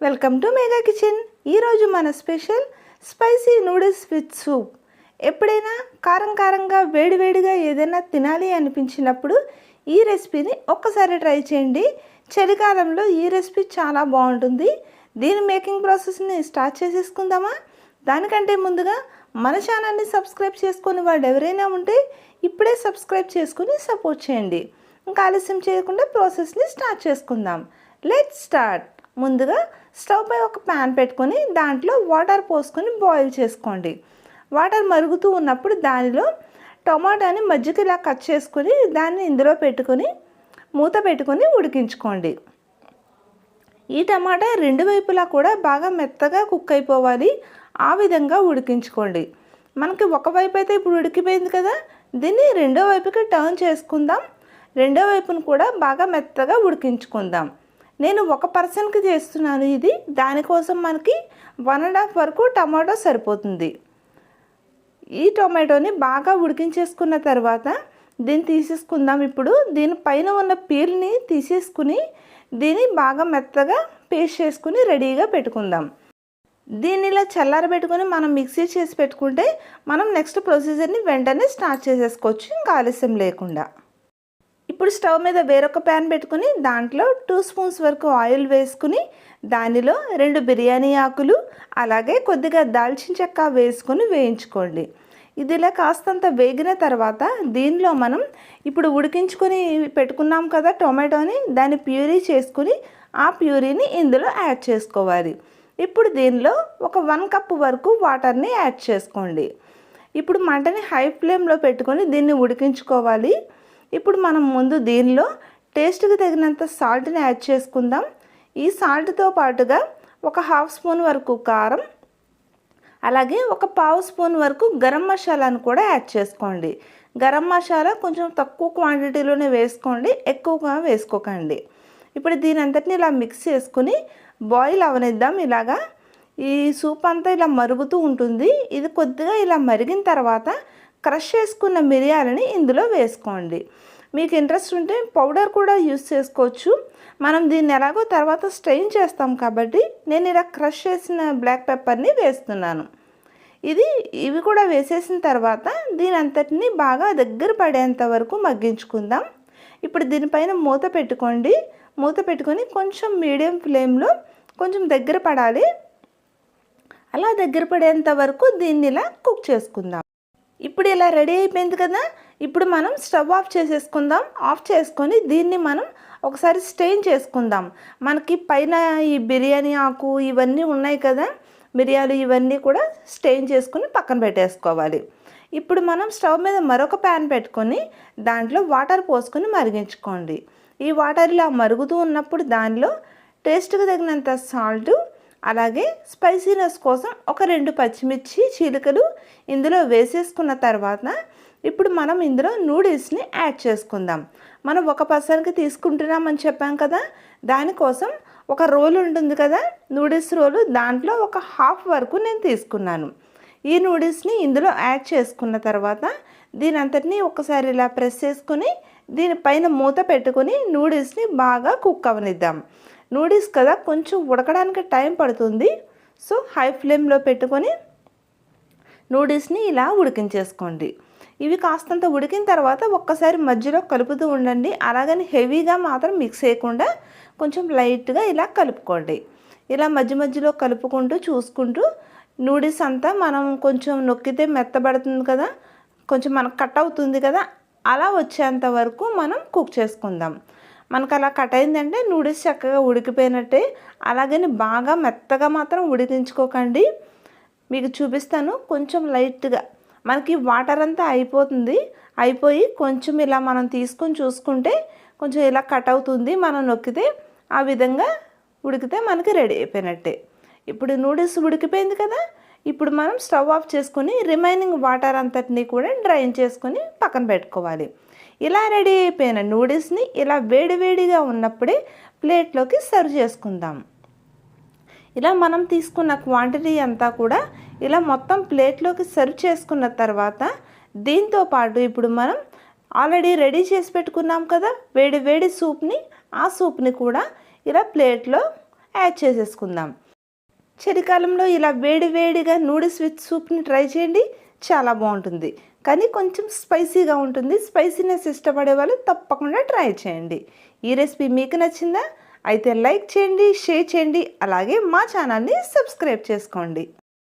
Welcome to mega kitchen. ఈరోజు మన special spicy noodles with soup. ఎప్పుడైనా కారం కారంగా వేడివేడిగా ఏదైనా తినాలి అనిపించినప్పుడు ఈ రెసిపీని ఒక్కసారి ట్రై చేయండి. చలికాలంలో ఈ రెసిపీ చాలా బాగుంటుంది. దీని మేకింగ్ ప్రాసెస్ని స్టార్ట్ చేసేసుకుందామా? దానికంటే ముందుగా మన ఛానల్ని సబ్స్క్రైబ్ చేసుకొని వాళ్ళు ఎవరైనా ఉంటే ఇప్పుడే సబ్స్క్రైబ్ చేసుకుని సపోర్ట్ చేయండి. ఇంకా ఆలస్యం చేయకుండా ప్రాసెస్ని స్టార్ట్ చేసుకుందాం. Let's start. ముందుగా స్టవ్ పై ఒక ప్యాన్ పెట్టుకొని దాంట్లో వాటర్ పోసుకొని బాయిల్ చేసుకోండి. వాటర్ మరుగుతూ ఉన్నప్పుడు దానిలో టమాటాని మధ్యకి ఇలా కట్ చేసుకొని దాన్ని ఇందులో పెట్టుకొని మూత పెట్టుకొని ఉడికించుకోండి. ఈ టమాటా రెండు వైపులా కూడా బాగా మెత్తగా కుక్ అయిపోవాలి. ఆ విధంగా ఉడికించుకోండి. మనకి ఒకవైపు అయితే ఇప్పుడు ఉడికిపోయింది కదా, దీన్ని రెండో వైపుకి టర్న్ చేసుకుందాం. రెండో వైపును కూడా బాగా మెత్తగా ఉడికించుకుందాం. నేను ఒక పర్సన్కి చేస్తున్నాను ఇది. దానికోసం మనకి 1.5 వరకు టమాటో సరిపోతుంది. ఈ టొమాటోని బాగా ఉడికించేసుకున్న తర్వాత దీన్ని తీసేసుకుందాం. ఇప్పుడు దీనిపైన ఉన్న పీల్ని తీసేసుకుని దీన్ని బాగా మెత్తగా పేస్ట్ చేసుకుని రెడీగా పెట్టుకుందాం. దీన్ని ఇలా చల్లారబెట్టుకొని మనం మిక్సీ చేసి పెట్టుకుంటే మనం నెక్స్ట్ ప్రొసీజర్ని వెంటనే స్టార్ట్ చేసేసుకోవచ్చు, ఇంకా ఆలస్యం లేకుండా. ఇప్పుడు స్టవ్ మీద వేరొక ప్యాన్ పెట్టుకుని దాంట్లో 2 స్పూన్స్ వరకు ఆయిల్ వేసుకుని దానిలో 2 బిర్యానీ ఆకులు అలాగే కొద్దిగా దాల్చిన చెక్క వేసుకొని వేయించుకోండి. ఇది ఇలా కాస్తంత వేగిన తర్వాత దీనిలో మనం ఇప్పుడు ఉడికించుకొని పెట్టుకున్నాం కదా టొమాటోని, దాన్ని ప్యూరీ చేసుకుని ఆ ప్యూరీని ఇందులో యాడ్ చేసుకోవాలి. ఇప్పుడు దీనిలో ఒక 1 కప్ వరకు వాటర్ని యాడ్ చేసుకోండి. ఇప్పుడు మంటని హై ఫ్లేమ్లో పెట్టుకొని దీన్ని ఉడికించుకోవాలి. ఇప్పుడు మనం ముందు దీనిలో టేస్ట్కి తగినంత సాల్ట్ని యాడ్ చేసుకుందాం. ఈ సాల్ట్తో పాటుగా ఒక 1/2 స్పూన్ వరకు కారం అలాగే ఒక 1/2 స్పూన్ వరకు గరం మసాలాను కూడా యాడ్ చేసుకోండి. గరం మసాలా కొంచెం తక్కువ క్వాంటిటీలోనే వేసుకోండి, ఎక్కువగా వేసుకోకండి. ఇప్పుడు దీని అంతటిని ఇలా మిక్స్ చేసుకుని బాయిల్ అవనిద్దాం. ఇలాగా ఈ సూప్ అంతా ఇలా మరుగుతూ ఉంటుంది. ఇది కొద్దిగా ఇలా మరిగిన తర్వాత క్రష్ చేసుకున్న మిరియాలని ఇందులో వేసుకోండి. మీకు ఇంట్రెస్ట్ ఉంటే పౌడర్ కూడా యూస్ చేసుకోవచ్చు. మనం దీన్ని ఎలాగో తర్వాత స్ట్రెయిన్ చేస్తాం కాబట్టి నేను ఇలా క్రష్ చేసిన బ్లాక్ పెప్పర్ని వేస్తున్నాను. ఇవి కూడా వేసేసిన తర్వాత దీని అంతటిని బాగా దగ్గర పడేంత వరకు మగ్గించుకుందాం. ఇప్పుడు దీనిపైన మూత పెట్టుకోండి. మూత పెట్టుకొని కొంచెం మీడియం ఫ్లేమ్లో కొంచెం దగ్గర పడాలి. అలా దగ్గర పడేంత వరకు దీన్ని ఇలా కుక్ చేసుకుందాం. ఇప్పుడు ఇలా రెడీ అయిపోయింది కదా, ఇప్పుడు మనం స్టవ్ ఆఫ్ చేసేసుకుందాం. ఆఫ్ చేసుకొని దీన్ని మనం ఒకసారి స్టెయిన్ చేసుకుందాం. మనకి పైన ఈ బిర్యానీ ఆకు ఇవన్నీ ఉన్నాయి కదా, మిరియాలు ఇవన్నీ కూడా స్టెయిన్ చేసుకుని పక్కన పెట్టేసుకోవాలి. ఇప్పుడు మనం స్టవ్ మీద మరొక ప్యాన్ పెట్టుకొని దాంట్లో వాటర్ పోసుకొని మరిగించుకోండి. ఈ వాటర్ ఇలా మరుగుతూ ఉన్నప్పుడు దానిలో టేస్ట్కి తగినంత సాల్ట్ అలాగే స్పైసీనెస్ కోసం ఒక 2 పచ్చిమిర్చి చీలికలు ఇందులో వేసేసుకున్న తర్వాత ఇప్పుడు మనం ఇందులో నూడిల్స్ని యాడ్ చేసుకుందాం. మనం ఒక పర్సన్కి తీసుకుంటున్నామని చెప్పాం కదా, దానికోసం ఒక రోల్ ఉంటుంది కదా నూడిల్స్ రోలు, దాంట్లో ఒక 1/2 వరకు నేను తీసుకున్నాను. ఈ నూడిల్స్ని ఇందులో యాడ్ చేసుకున్న తర్వాత దీని అంతటినీ ఒకసారి ఇలా ప్రెస్ చేసుకుని దీనిపైన మూత పెట్టుకొని నూడిల్స్ని బాగా కుక్ అవనిద్దాం. నూడిల్స్ కదా కొంచెం ఉడకడానికి టైం పడుతుంది. సో హై ఫ్లేమ్లో పెట్టుకొని నూడిల్స్ని ఇలా ఉడికించేసుకోండి. ఇవి కాస్తంత ఉడికిన తర్వాత ఒక్కసారి మధ్యలో కలుపుతూ ఉండండి. అలాగని హెవీగా మాత్రం మిక్స్ చేయకుండా కొంచెం లైట్గా ఇలా కలుపుకోండి. ఇలా మధ్య మధ్యలో కలుపుకుంటూ చూసుకుంటూ నూడిల్స్ అంతా మనం కొంచెం నొక్కితే మెత్తబడుతుంది కదా, కొంచెం మనకు కట్ అవుతుంది కదా, అలా వచ్చేంత వరకు మనం కుక్ చేసుకుందాం. మనకు అలా కట్ అయిందంటే నూడిల్స్ చక్కగా ఉడికిపోయినట్టే. అలాగని బాగా మెత్తగా మాత్రం ఉడికించుకోకండి. మీకు చూపిస్తాను. కొంచెం లైట్గా మనకి వాటర్ అంతా అయిపోయి కొంచెం ఇలా మనం తీసుకొని చూసుకుంటే కొంచెం ఇలా కట్ అవుతుంది. మనం నొక్కితే ఆ విధంగా ఉడికితే మనకి రెడీ అయిపోయినట్టే. ఇప్పుడు నూడిల్స్ ఉడికిపోయింది కదా, ఇప్పుడు మనం స్టవ్ ఆఫ్ చేసుకుని రిమైనింగ్ వాటర్ అంతటినీ కూడా డ్రైన్ చేసుకొని పక్కన పెట్టుకోవాలి. ఇలా రెడీ అయిపోయిన నూడిల్స్ని ఇలా వేడివేడిగా ఉన్నప్పుడే ప్లేట్లోకి సర్వ్ చేసుకుందాం. ఇలా మనం తీసుకున్న క్వాంటిటీ అంతా కూడా ఇలా మొత్తం ప్లేట్లోకి సర్వ్ చేసుకున్న తర్వాత దీంతో పాటు ఇప్పుడు మనం ఆల్రెడీ రెడీ చేసి పెట్టుకున్నాం కదా వేడి వేడి సూప్ని, ఆ సూప్ని కూడా ఇలా ప్లేట్లో యాడ్ చేసేసుకుందాం. చలికాలంలో ఇలా వేడివేడిగా నూడిల్స్ విత్ సూప్ని ట్రై చేయండి, చాలా బాగుంటుంది. కానీ కొంచెం స్పైసీగా ఉంటుంది. స్పైసీనెస్ ఇష్టపడే వాళ్ళు తప్పకుండా ట్రై చేయండి. ఈ రెసిపీ మీకు నచ్చిందా? అయితే లైక్ చేయండి, షేర్ చేయండి, అలాగే మా ఛానల్ని సబ్స్క్రైబ్ చేసుకోండి.